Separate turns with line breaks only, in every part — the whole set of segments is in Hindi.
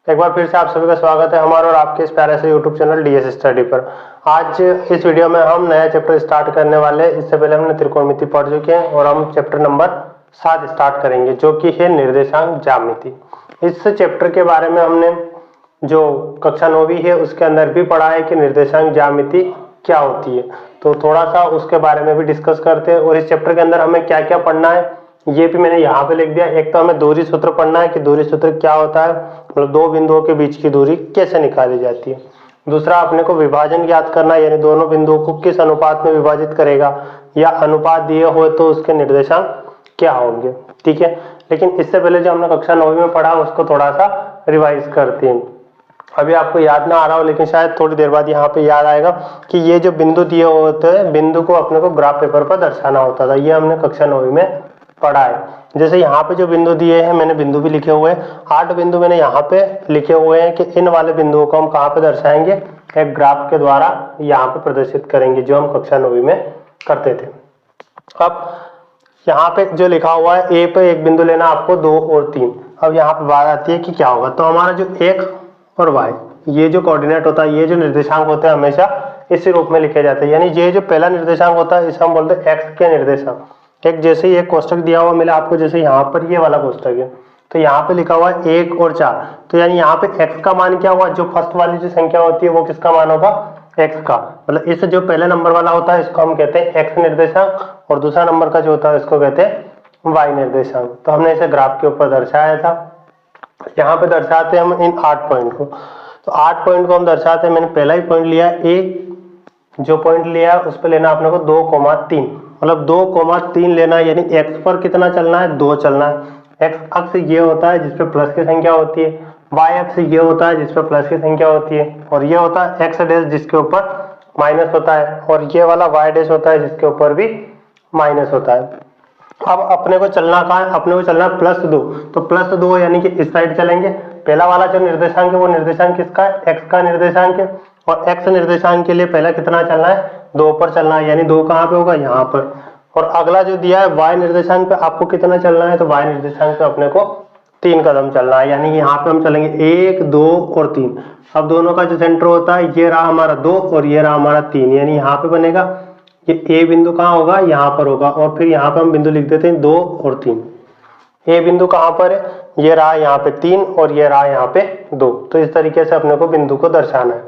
एक बार फिर से आप सभी का स्वागत है हमारा और आपके इस प्यारे से यूट्यूब चैनल डीएस स्टडी पर। आज इस वीडियो में हम नया चैप्टर स्टार्ट करने वाले हैं। इससे पहले हमने त्रिकोणमिति पढ़ चुके हैं और हम चैप्टर नंबर 7 स्टार्ट करेंगे जो कि है निर्देशांक ज्यामिति। इस चैप्टर के बारे में हमने जो कक्षा 9वीं है उसके अंदर भी पढ़ा है कि निर्देशांक ज्यामिति क्या होती है, तो थोड़ा सा उसके बारे में भी डिस्कस करते हैं। और इस चैप्टर के अंदर हमें क्या क्या पढ़ना है ये भी मैंने यहाँ पे लिख दिया। एक तो हमें दूरी सूत्र पढ़ना है कि दूरी सूत्र क्या होता है, मतलब दो बिंदुओं के बीच की दूरी कैसे निकाली जाती है। दूसरा अपने को विभाजन ज्ञात करना है, यानी दोनों बिंदुओं को किस अनुपात में विभाजित करेगा या अनुपात दिए हुए तो उसके निर्देशांक क्या होंगे। ठीक है, लेकिन इससे पहले जो हमने कक्षा 9वीं में पढ़ा उसको थोड़ा सा रिवाइज करते हैं। अभी आपको याद ना आ रहा हो लेकिन शायद थोड़ी देर बाद यहाँ पे याद आएगा कि ये जो बिंदु दिए होते हैं, बिंदु को अपने को ग्राफ पेपर पर दर्शाना होता था। ये हमने कक्षा 9वीं में पढ़ा है। जैसे यहाँ पे जो बिंदु दिए हैं, मैंने बिंदु भी लिखे हुए हैं, 8 बिंदु मैंने यहाँ पे लिखे हुए हैं कि इन वाले बिंदुओं को हम कहाँ पे दर्शाएंगे, एक ग्राफ के द्वारा यहाँ पे प्रदर्शित करेंगे जो हम कक्षा 9वीं में करते थे। अब यहाँ पे जो लिखा हुआ है ए पे एक बिंदु लेना आपको, 2 और 3। अब यहाँ पे बात आती है कि क्या होगा, तो हमारा जो x और y ये जो कोऑर्डिनेट होता है, ये जो निर्देशांक होते हैं हमेशा इसी रूप में लिखे जाते हैं। यानी ये जो पहला निर्देशांक होता है इसे हम बोलते हैं x के निर्देशांक। एक जैसे ही एक कोष्टक दिया हुआ मिला आपको, जैसे यहाँ पर ये वाला कोष्टक है तो यहाँ पे लिखा हुआ है 1 और 4, तो यानी यहाँ पे x का मान क्या हुआ, जो फर्स्ट वाली जो संख्या होती है वो किसका मान होगा, x का। मतलब इस जो पहले नंबर वाला होता है इसको हम कहते हैं x निर्देशांक और दूसरा नंबर का जो होता है इसको कहते हैं y निर्देशांक। तो हमने इसे ग्राफ के ऊपर दर्शाया था। यहाँ पे दर्शाते हैं हम इन 8 पॉइंट को, तो 8 पॉइंट को हम दर्शाते हैं। मैंने पहला ही पॉइंट लिया ए, जो पॉइंट लिया उस पर लेना अपने को 2,3, मतलब 2,3 लेना है। यानी x पर कितना चलना है, 2 चलना है। x अक्ष ये होता है जिसपे प्लस की संख्या होती है, y अक्ष ये होता है जिसपे प्लस की संख्या होती है, और ये होता है x डैश जिसके ऊपर माइनस होता है, और ये वाला y डैश होता है जिसके ऊपर भी माइनस होता है। अब अपने को चलना कहाँ है, अपने को चलना है +2, तो +2 यानी कि इस साइड चलेंगे। पहला वाला जो निर्देशांक है वो निर्देशांक किसका है, x का निर्देशांक है, और x निर्देशांक के लिए पहला कितना चलना है, 2 पर चलना है। यानी 2 कहाँ पे होगा, यहाँ पर। और अगला जो दिया है y निर्देशांक पे आपको कितना चलना है, तो y निर्देशांक पे अपने को 3 कदम चलना है। यानी यहाँ पे हम चलेंगे 1, 2 और 3। अब दोनों का जो सेंटर होता है ये रहा हमारा 2 और ये रहा हमारा 3, यानी यहाँ पे बनेगा ये ए बिंदु कहाँ होगा, यहाँ पर होगा। और फिर यहाँ पे हम बिंदु लिख देते हैं 2 और 3। ए बिंदु कहाँ पर है, ये रहा यहाँ पे 3 और ये रहा यहाँ पे 2। तो इस तरीके से अपने को बिंदु को दर्शाना है।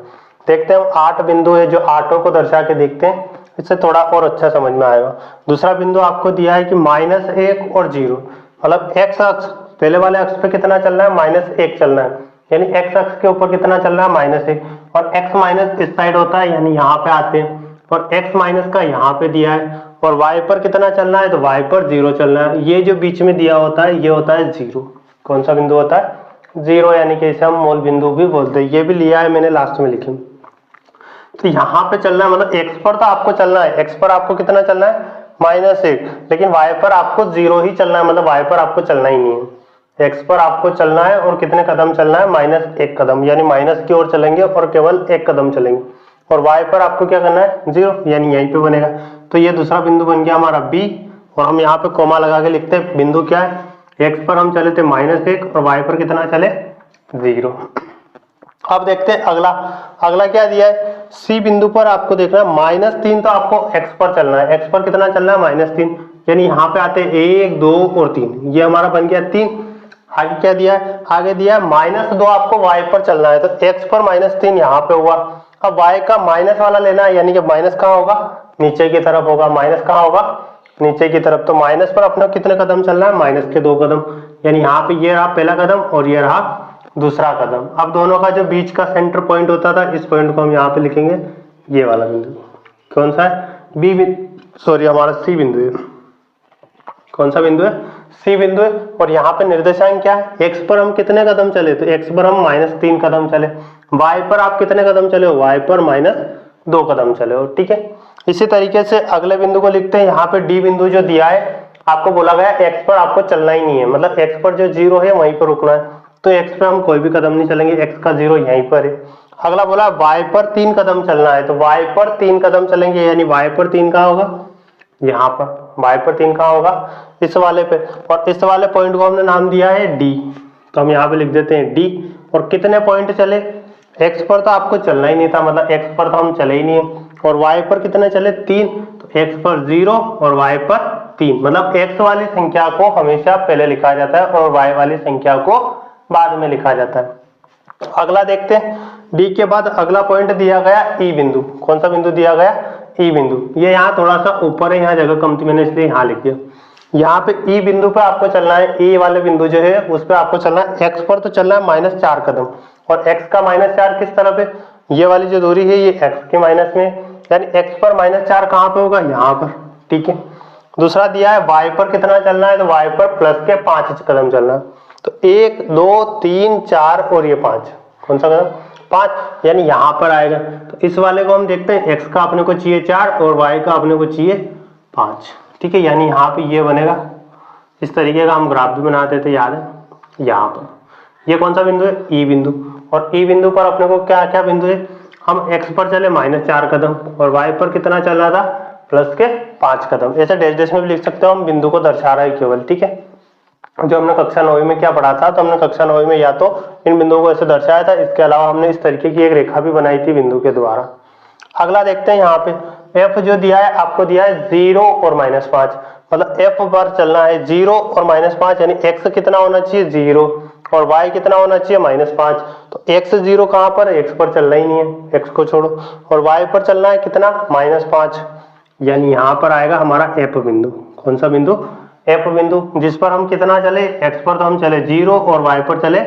देखते हैं 8 बिंदु है, जो 8 को दर्शा के देखते हैं, इससे थोड़ा और अच्छा समझ में आएगा। दूसरा बिंदु आपको दिया है कि -1 और 0, मतलब x अक्ष पहले वाले अक्ष पे कितना चलना है, -1 चलना है। यानी x अक्ष के ऊपर कितना चल रहा है, -1, और x माइनस इस साइड होता है, यानी यहाँ पे आते हैं, और x माइनस का यहाँ पे दिया है। और y पर कितना चलना है, तो y पर 0 चलना है। ये जो बीच में दिया होता है ये होता है 0। कौन सा बिंदु होता है, 0, यानी कि इसे हम मूल बिंदु भी बोलते हैं। ये भी लिया है मैंने, लास्ट में लिखी। तो यहाँ पे चलना है, मतलब x पर तो आपको चलना है, x पर आपको कितना चलना है, -1, लेकिन y पर आपको 0 ही चलना है, मतलब y पर आपको चलना ही नहीं है। x पर आपको चलना है और कितने कदम चलना है, -1 कदम, यानी माइनस की ओर चलेंगे और केवल 1 कदम चलेंगे। और y पर आपको क्या करना है, 0, यानी यहीं पे बनेगा। तो ये दूसरा बिंदु बन गया हमारा b, और हम यहाँ पे कोमा लगा के लिखते हैं बिंदु क्या है, x पर हम चले थे -1 और y पर कितना चले, 0। अब देखते हैं अगला क्या दिया है, c बिंदु पर आपको देखना है -3, तो आपको x पर चलना है। x पर कितना चलना है, -3, यानी यहाँ पे आते हैं 1, 2 और 3, ये हमारा बन गया 3। आगे क्या दिया है, आगे दिया है -2, आपको y पर चलना है, तो x पर -3 यहाँ पे हुआ। अब y का माइनस वाला लेना है, यानी कि माइनस कहाँ होगा, नीचे की तरफ होगा। माइनस कहाँ होगा, नीचे की तरफ। तो माइनस पर अपने कितने कदम चलना है, माइनस के 2 कदम, यानी यहाँ पे ये रहा पहला कदम और ये रहा दूसरा कदम। अब दोनों का जो बीच का सेंटर पॉइंट होता था, इस पॉइंट को हम यहाँ पे लिखेंगे, ये वाला बिंदु कौन सा है, सॉरी हमारा सी बिंदु है। कौन सा बिंदु है, सी बिंदु है। और यहाँ पे निर्देशांक क्या है, x पर हम कितने कदम चले, तो x पर हम -3 कदम चले। y पर आप कितने कदम चले हो, y पर -2 कदम चले हो। ठीक है, इसी तरीके से अगले बिंदु को लिखते हैं। यहाँ पे डी बिंदु जो दिया है, आपको बोला गया x पर आपको चलना ही नहीं है, मतलब x पर जो 0 है वहीं पर रुकना है। तो x पे हम कोई भी कदम नहीं चलेंगे, x का 0 यहीं पर है। अगला बोला y पर 3 कदम चलना है, तो y पर 3 कदम चलेंगे, यानी y पर 3 कहाँ होगा, यहाँ पर। y पर 3 कहाँ होगा, इस वाले पे। और इस वाले पॉइंट को हमने नाम दिया है d, तो हम यहाँ पे लिख देते हैं d। और कितने पॉइंट चले, x पर तो आपको चलना ही नहीं था, मतलब x पर तो हम चले ही नहीं है, और y पर कितने चले 3, तो x पर 0 और y पर 3, मतलब x वाली संख्या को हमेशा पहले लिखा जाता है और y वाली संख्या को बाद में लिखा जाता है। अगला देखते हैं, डी के बाद अगला पॉइंट दिया गया ई बिंदु। कौन सा बिंदु दिया गया, ई बिंदु। ये यहाँ थोड़ा सा ऊपर है, यहाँ जगह कम थी मैंने इसलिए यहाँ लिख दिया। यहाँ पे ई बिंदु पे आपको चलना है, ई वाले बिंदु जो है उस पे आपको चलना है, एक्स पर तो चलना है -4 कदम, और एक्स का -4 किस तरफ है, ये वाली जो दूरी है ये एक्स के माइनस में, यानी एक्स पर -4 कहाँ पे होगा, यहाँ पर, ठीक है। दूसरा दिया है वाई पर कितना चलना है, तो वाई पर प्लस के 5 कदम चलना है, तो 1 2 3 4 और ये 5, कौन सा कदम, 5, यानी यहाँ पर आएगा। तो इस वाले को हम देखते हैं, एक्स का अपने को चाहिए 4 और वाई का अपने को चाहिए 5, ठीक है। यानी यहाँ पे ये बनेगा, इस तरीके का हम ग्राफ भी बनाते थे, याद है। यहाँ पर ये कौन सा बिंदु है, ई बिंदु, और ई बिंदु पर अपने को क्या क्या बिंदु है, हम एक्स पर चले -4 कदम और वाई पर कितना चल रहा था, प्लस के 5 कदम। ऐसे डैश डैश में भी लिख सकते हो, हम बिंदु को दर्शा रहा है केवल, ठीक है। जो हमने कक्षा 9वीं में क्या पढ़ा था, तो हमने कक्षा 9वीं में या तो इन बिंदुओं को ऐसे दर्शाया था, इसके अलावा हमने इस तरीके की एक रेखा भी बनाई थी बिंदु के द्वारा। अगला देखते हैं, यहाँ पे एफ जो दिया है आपको दिया है 0 और -5, मतलब एफ पर चलना है 0 और -5, यानी एक्स कितना होना चाहिए 0 और y कितना होना चाहिए -5। तो x 0 कहाँ पर, x पर चलना ही नहीं है, x को छोड़ो, और y पर चलना है कितना -5, यानी यहाँ पर आएगा हमारा f बिंदु। कौन सा बिंदु, f बिंदु, जिस पर हम कितना चले, x पर तो हम चले 0 और y पर चले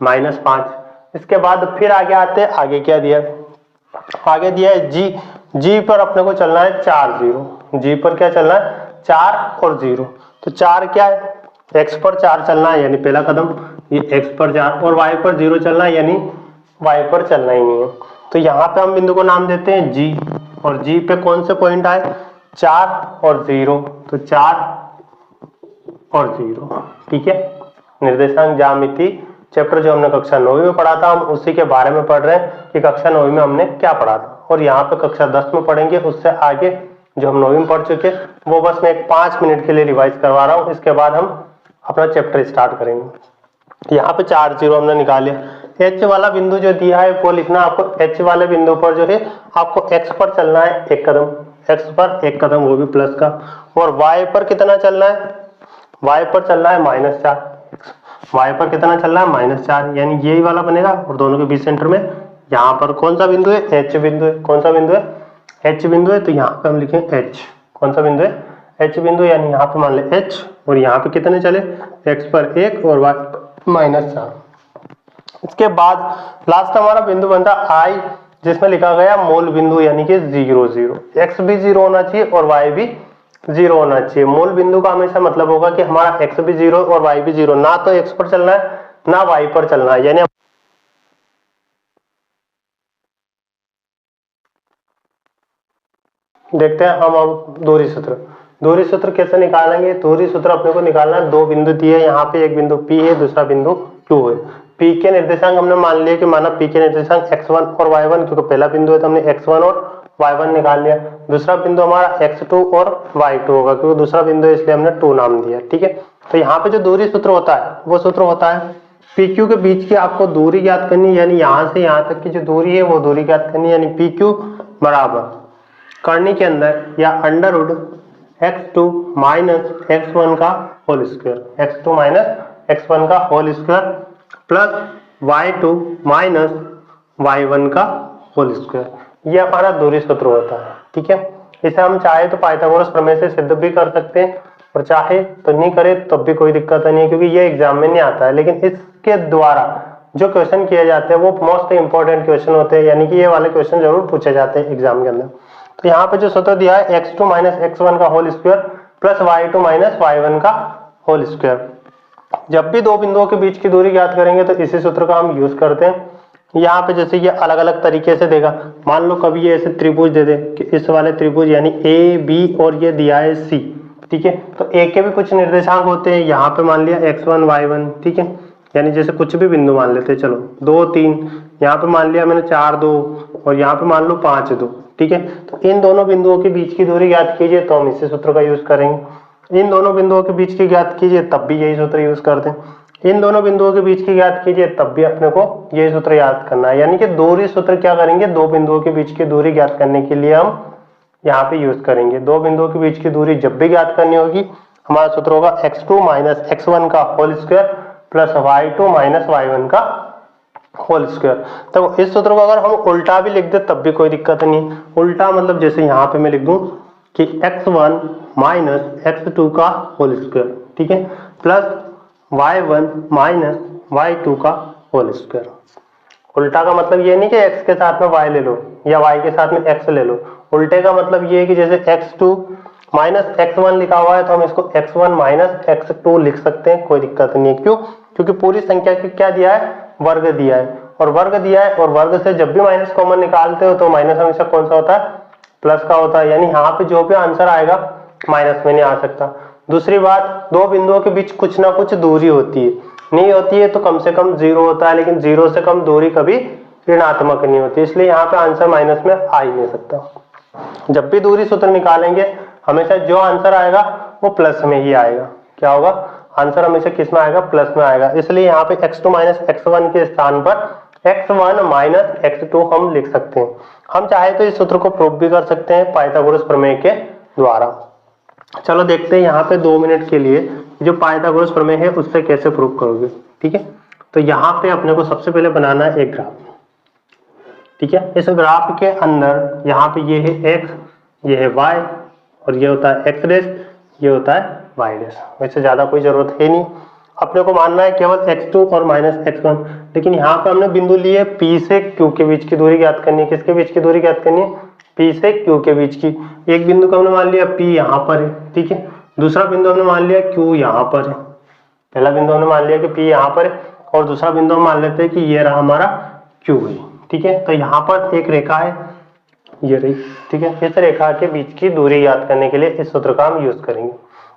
-5। इसके बाद फिर आगे आते हैं, आगे क्या दिया, आगे दिया है g पर अपने को चलना है 4 0, g पर क्या चलना है 4 और 0, तो 4 क्या है, x पर 4 चलना है यानी पहला कदम, ये x पर 4 और y पर 0 चलना है यानी y पर चलना ही नहीं है। तो यहाँ पे हम बिंदु को नाम देते हैं g, और g पे कौन से पॉइंट आए, 4 और 0, तो 4 और 0, ठीक है। निर्देशांक ज्यामिति चैप्टर जो हमने कक्षा 9वीं में पढ़ा था, हम उसी के बारे में पढ़ रहे हैं कि कक्षा 9वीं में हमने क्या पढ़ा था, और यहाँ पे कक्षा 10 में पढ़ेंगे। उससे आगे जो हम 9वीं में पढ़ चुके वो बस मैं एक 5 मिनट के लिए रिवाइज करवा रहा हूँ, इसके बाद हम अपना चैप्टर स्टार्ट करेंगे। यहाँ पे 4 0 हमने निकाले। एच वाला बिंदु जो दिया है वो लिखना आपको, एच वाले बिंदु पर जो है आपको एक्स पर चलना है 1 कदम, एक्स पर 1 कदम वो भी प्लस का, और वाई पर कितना चलना है, वाई पर चलना है -4, वाई पर कितना चलना है -4, यानी यही वाला बनेगा, और दोनों के बीच सेंटर में यहाँ पर कौन सा बिंदु है, एच बिंदु है। कौन सा बिंदु है, एच बिंदु है, तो यहाँ पे हम लिखें एच, कौन सा बिंदु है, एच बिंदु, यानी यहाँ पे मान ले एच, और यहाँ पे कितने चले, एक्स पर 1 और वाई -4। इसके बाद लास्ट हमारा बिंदु बनता आई, जिसमें लिखा गया मूल बिंदु, यानी कि 0 0, एक्स भी 0 होना चाहिए और वाई भी 0 होना चाहिए। मूल बिंदु का हमेशा मतलब होगा कि हमारा एक्स भी 0 और वाई भी 0, ना तो एक्स पर चलना है ना वाई पर चलना है, यानी देखते हैं हम अब दूरी सूत्र। दूरी सूत्र कैसे निकालेंगे, दूरी सूत्र अपने को निकालना है, 2 बिंदु दिए, यहाँ पे एक बिंदु P है, दूसरा बिंदु Q है। P के निर्देशांक हमने मान लिया कि माना P के निर्देशांक x1 और y1, क्योंकि पहला बिंदु है तो हमने x1 और y1 निकाल लिया। दूसरा बिंदु हमारा x2 और y2 होगा, क्योंकि दूसरा बिंदु है इसलिए हमने 2 नाम दिया, ठीक है। तो यहाँ पे जो दूरी सूत्र होता है वो सूत्र होता है PQ के बीच की आपको दूरी ज्ञात करनी, यानी यहाँ से यहाँ तक की जो दूरी है वो दूरी ज्ञात करनी, यानी PQ बराबर करनी के अंदर या under root x2 minus x1 का whole square, x2 minus x1 का whole square plus y2 minus y1 का होल स्क्वायर। ये हमारा दूरी सूत्र होता है, ठीक है। इसे हम चाहे तो पाइथागोरस प्रमेय से सिद्ध भी कर सकते हैं, और चाहे तो नहीं करे तब भी कोई दिक्कत नहीं है, क्योंकि ये एग्जाम में नहीं आता है, लेकिन इसके द्वारा जो क्वेश्चन किए जाते हैं वो मोस्ट इंपॉर्टेंट क्वेश्चन होते हैं, यानी कि ये वाले क्वेश्चन जरूर पूछे जाते हैं एग्जाम के अंदर। तो यहाँ पे जो सूत्र दिया है x2 माइनस x1 का whole square plus y2 minus y1 का होल स्क्वायर। जब भी 2 बिंदुओं के बीच की दूरी ज्ञात करेंगे तो इसी सूत्र का हम यूज करते हैं। यहाँ पे जैसे ये अलग अलग तरीके से देगा, मान लो कभी ये ऐसे त्रिभुज दे दे कि इस वाले त्रिभुज यानी a b और ये दिया है c, ठीक है। तो a के भी कुछ निर्देशांक होते हैं, यहाँ पे मान लिया x1 y1, ठीक है, यानी जैसे कुछ भी बिंदु मान लेते हैं, चलो 2 3, यहाँ पे मान लिया मैंने 4 2 और यहाँ पे मान लो 5 2, ठीक है। तो इन दोनों बिंदुओं के बीच की दूरी ज्ञात कीजिए, तो हम इसी सूत्र का यूज करेंगे। इन दोनों बिंदुओं के बीच की ज्ञात कीजिए, तब भी यही सूत्र यूज करते हैं। इन दोनों बिंदुओं के बीच की ज्ञात कीजिए, तब भी अपने को ये सूत्र याद करना है। यानी कि दूरी सूत्र क्या करेंगे, दो बिंदुओं के बीच की दूरी ज्ञात करने के लिए हम यहाँ पे यूज करेंगे। दो बिंदुओं के बीच की दूरी जब भी ज्ञात करनी होगी, हमारा सूत्र होगा x2 माइनस x1 का whole square plus y2 minus y1 का होल स्क्वायर। तो इस सूत्र को अगर हम उल्टा भी लिख दे तब भी कोई दिक्कत नहीं। उल्टा मतलब जैसे यहाँ पे मैं लिख दूं कि x1 माइनस x2 का होल स्क्वायर, ठीक है, प्लस y1 माइनस y2 का होल स्क्वायर। उल्टा का मतलब ये नहीं कि x के साथ में y ले लो या y के साथ में x ले लो। उल्टे का मतलब ये है कि जैसे x2 माइनस x1 लिखा हुआ है तो हम इसको x1 माइनस x2 लिख सकते हैं, कोई दिक्कत नहीं है। क्यों? क्योंकि पूरी संख्या की क्या दिया है, वर्ग दिया है, और वर्ग दिया है और वर्ग से जब भी माइनस कॉमन निकालते हो तो माइनस हमेशा कौन सा होता है, प्लस का होता है। यानी यहाँ पे जो भी आंसर आएगा माइनस में नहीं आ सकता। दूसरी बात, दो बिंदुओं के बीच कुछ ना कुछ दूरी होती है, नहीं होती है तो कम से कम 0 होता है, लेकिन 0 से कम दूरी कभी ऋणात्मक नहीं होती, इसलिए यहाँ पे आंसर माइनस में आ ही नहीं सकता। जब भी दूरी सूत्र निकालेंगे हमेशा जो आंसर आएगा वो प्लस में ही आएगा। क्या होगा, आंसर हमेशा किस में आएगा, प्लस में आएगा। इसलिए यहाँ पे x2 माइनस x1 के स्थान पर x1 माइनस x2 हम लिख सकते हैं। हम चाहे तो इस सूत्र को प्रूव भी कर सकते हैं पाइथागोरस प्रमेय के द्वारा। चलो देखते हैं यहाँ पे 2 मिनट के लिए जो पाइथागोरस प्रमेय है उससे कैसे प्रूव करोगे। ठीक है, तो यहाँ पे अपने को सबसे पहले बनाना है एक ग्राफ। ठीक है, इस ग्राफ के अंदर यहाँ पे ये है x, ये है y, और ये होता है x डैश, ये होता है y डैश। वैसे ज्यादा कोई जरूरत है नहीं, अपने को मानना है केवल x2 और माइनस x1। लेकिन यहाँ पे हमने बिंदु लिए P से Q के बीच की दूरी ज्ञात करनी है। किसके बीच की दूरी ज्ञात करनी है, P से Q के बीच की। एक बिंदु को हमने मान लिया P यहाँ पर है, ठीक है, दूसरा बिंदु हमने मान लिया Q यहाँ पर है। पहला बिंदु हमने मान लिया कि P यहाँ पर है और दूसरा बिंदु हम मान लेते हैं कि ये रहा हमारा Q है। ठीक है, तो यहाँ पर एक रेखा है, ये रही। ठीक है, इस रेखा के बीच की दूरी याद करने के लिए इस सूत्र का हम यूज करेंगे।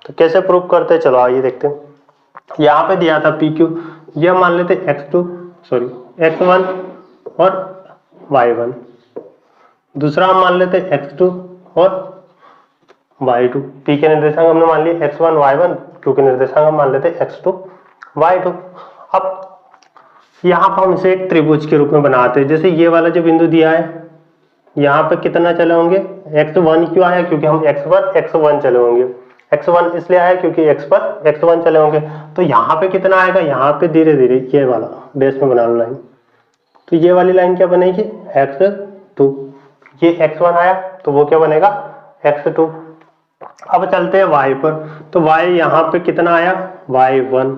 तो कैसे प्रूव करते हैं, चलो आइए देखते हैं। यहाँ पे दिया था PQ, ये हम मान लेते x1 और y1, दूसरा हम मान लेते x2 और y2। P के निर्देशांक हमने मान लिए x1 y1, Q के निर्देशांक हम मान लेते x2 y2। अब यहाँ पर हम इसे एक त्रिभुज के रूप में बनाते हैं। जैसे ये वाला जो बिंदु दिया है, यहाँ पे कितना चले होंगे, x1 क्यों आया, क्योंकि हम x पर x1 चले होंगे। x1 इसलिए आया क्योंकि x पर x1 चले होंगे। तो यहाँ पे कितना आएगा, यहाँ पे धीरे धीरे ये वाला बेस में बना लो लाइन, तो ये वाली लाइन क्या बनेगी, x2। ये x1 आया तो वो क्या बनेगा, x2। अब चलते हैं y पर, तो y यहाँ पे कितना आया, y1,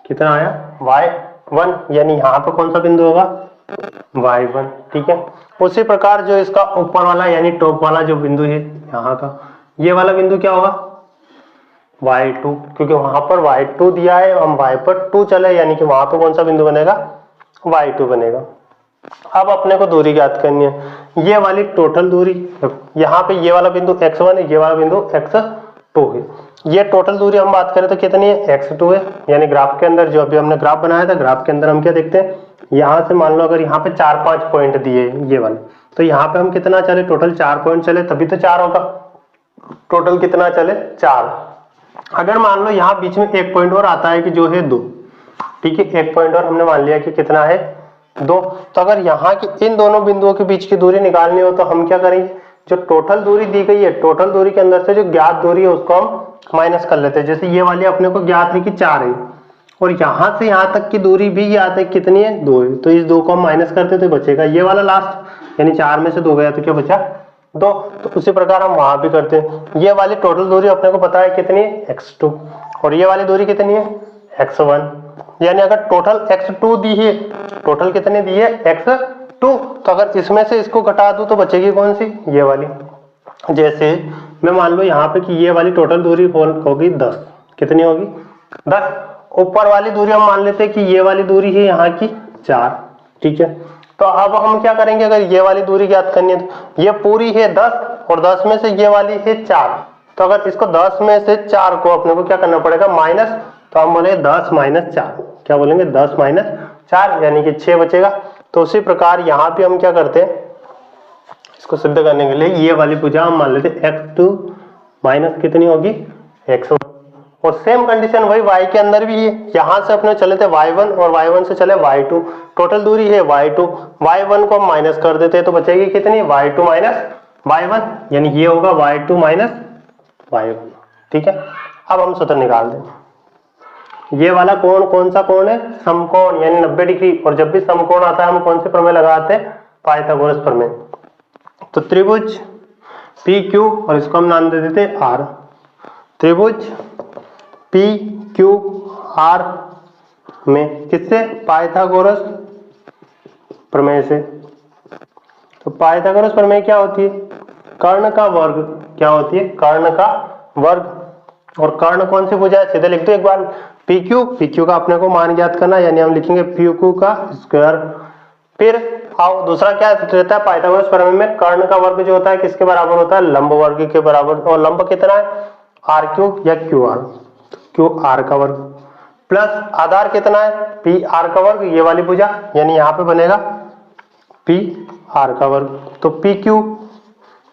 कितना आया, y1, यानी यहाँ पे कौन सा बिंदु होगा, y1। ठीक है, उसी प्रकार जो इसका ऊपर वाला यानी टॉप वाला जो बिंदु है यहाँ का, ये वाला बिंदु क्या होगा, y2, क्योंकि वहां पर y2 दिया है, हम y पर 2 चले, यानी कि वहां पर कौन सा बिंदु बनेगा, y2 बनेगा। अब अपने को दूरी ज्ञात करनी है, ये वाली टोटल दूरी, यहाँ पे ये वाला बिंदु x1 है, ये वाला बिंदु x2 है। ये टोटल दूरी हम बात करें तो कितनी है, x2 है। यानी ग्राफ के अंदर जो अभी हमने ग्राफ बनाया था, ग्राफ के अंदर हम क्या देखते हैं, यहाँ से मान लो अगर यहाँ पे 4-5 पॉइंट दिए ये वाले, तो यहाँ पे हम कितना चले, टोटल 4 पॉइंट चले तभी तो 4 होगा। टोटल कितना चले, 4। अगर मान लो यहाँ बीच में एक पॉइंट और आता है कि जो है 2, ठीक है, एक पॉइंट और हमने मान लिया कि कितना है, 2। तो अगर यहाँ की इन दोनों बिंदुओं के बीच की दूरी निकालनी हो तो हम क्या करेंगे, जो टोटल दूरी दी गई है, टोटल दूरी के अंदर से जो ज्ञात दूरी है उसको हम माइनस कर लेते हैं। जैसे ये वाली अपने को ज्ञात है कि 4 है, और यहाँ से यहाँ तक की दूरी भी ज्ञात है कितनी है, 2 है। तो इस 2 को हम माइनस करते तो बचेगा ये वाला लास्ट, यानी 4 में से 2 गया तो क्या बचा, 2। तो उसी प्रकार हम वहां भी करते हैं। ये वाली टोटल दूरी अपने को पता है कितनी है, x2, और ये वाली दूरी कितनी है, x1। यानी अगर टोटल x2 दी है, टोटल कितनी दी है, x2, तो अगर इसमें से इसको घटा दूं तो बचेगी कौन सी, ये वाली। जैसे मैं मान लो यहाँ पे कि ये वाली टोटल दूरी होगी 10, कितनी होगी, 10। ऊपर वाली दूरी हम मान लेते हैं कि ये वाली दूरी है यहाँ की 4, ठीक है। तो अब हम क्या करेंगे, अगर ये वाली दूरी ज्ञात करनी है तो ये पूरी है 10 और 10 में से ये वाली है 4। तो अगर इसको 10 में से 4 को अपने को क्या करना पड़ेगा, माइनस। तो हम बोलेंगे 10 माइनस 4, क्या बोलेंगे, 10 माइनस 4, यानी कि 6 बचेगा। तो उसी प्रकार यहाँ पे हम क्या करते हैं, इसको सिद्ध करने के लिए ये वाली भुजा हम मान लेते हैं x2 माइनस कितनी होगी, x1, और सेम कंडीशन वही y के अंदर भी है। यहां से अपने चले थे y1 और y1 से चले y2, टोटल दूरी है y2, y1 को हम माइनस कर देते हैं तो बचेगी कितनी, y2 माइनस y1, यानी ये होगा y2 माइनस y1। ठीक है, अब हम सूत्र निकाल दें। ये वाला कोण कौन सा कोण है, समकोण यानी 90 डिग्री। और जब भी समकोण आता है हम कौन से प्रमेय लगाते हैं, पाइथागोरस प्रमेय। तो त्रिभुज PQ और इसको हम नाम दे देते R, त्रिभुज PQR में किससे, पाइथागोरस प्रमेय से। तो पाइथागोरस प्रमेय क्या होती है, कर्ण का वर्ग, क्या होती है, कर्ण का वर्ग। और कर्ण कौन सी भुजा है, सीधे लिख दो एक बार, PQ का अपने को मान ज्ञात करना, यानी हम लिखेंगे PQ का स्क्वायर। फिर आओ दूसरा क्या रहता है पाइथागोरस प्रमेय में, कर्ण का वर्ग जो होता है किसके बराबर होता है, लंब वर्ग के बराबर। और लंब कितना है, R³ या QR, QR का वर्ग, प्लस आधार कितना है, PR का वर्ग, ये वाली भुजा, यानी यहाँ पे बनेगा PR का वर्ग। तो PQ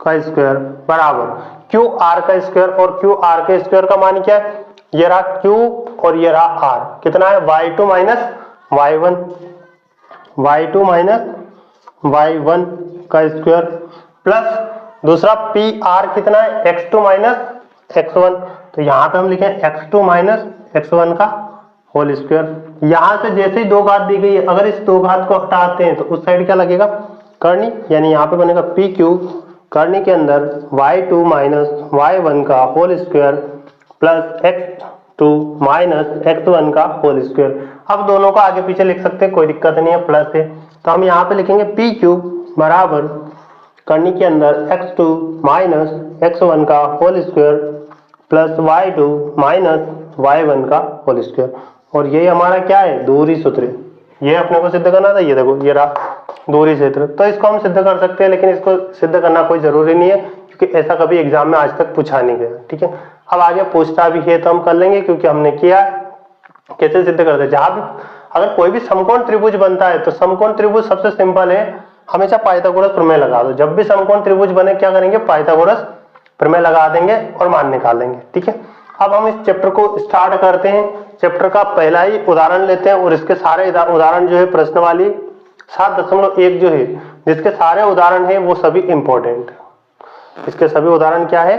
का स्क्वायर बराबर QR का स्क्वायर, और QR के स्क्वायर का मान क्या है, ये रहा Q और ये रहा R, कितना है y2 minus y1, y2 minus y1 का स्क्वायर, प्लस दूसरा PR कितना है, x2 माइनस x1, तो यहाँ पे हम लिखें x2 माइनस x1 का होल स्क्वायर। यहाँ से जैसे ही दो घात दी गई है, अगर इस दो घात को हटाते हैं तो उस साइड क्या लगेगा, कर्णी, यानी यहाँ पे बनेगा PQ, कर्णी के अंदर y2 माइनस y1 का whole square plus x2 minus x1 का होल स्क्वायर। अब दोनों को आगे पीछे लिख सकते हैं, कोई दिक्कत नहीं है, प्लस है, तो हम यहाँ पे लिखेंगे PQ बराबर कर्णी के अंदर x2 माइनस x1 का whole square plus y2 minus y1 का होल स्क्वायर। और ये हमारा क्या है, दूरी सूत्र, ये अपने को सिद्ध करना था। ये देखो ये रहा दूरी सूत्र, तो इसको हम सिद्ध कर सकते हैं, लेकिन इसको सिद्ध करना कोई जरूरी नहीं है, क्योंकि ऐसा कभी एग्जाम में आज तक पूछा नहीं गया। ठीक है, अब आगे पूछता भी है तो हम कर लेंगे, क्योंकि हमने किया। कैसे सिद्ध करते हैं, जहां भी अगर कोई भी समकोण त्रिभुज बनता है तो समकोण त्रिभुज सबसे सिंपल है, हमेशा पाइथागोरस प्रमेय लगा दो। जब भी समकोण त्रिभुज बने क्या करेंगे, पाइथागोरस प्रमेय लगा देंगे और मान निकाल लेंगे। ठीक है, अब हम इस चैप्टर को स्टार्ट करते हैं। चैप्टर का पहला ही उदाहरण लेते हैं, और इसके सारे उदाहरण जो है प्रश्न वाली 7.1 जो है, जिसके सारे उदाहरण है वो सभी इंपॉर्टेंट, इसके सभी उदाहरण क्या है,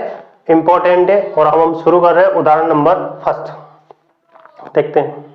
इंपॉर्टेंट है। और अब हम शुरू कर रहे हैं उदाहरण नंबर फर्स्ट, देखते हैं।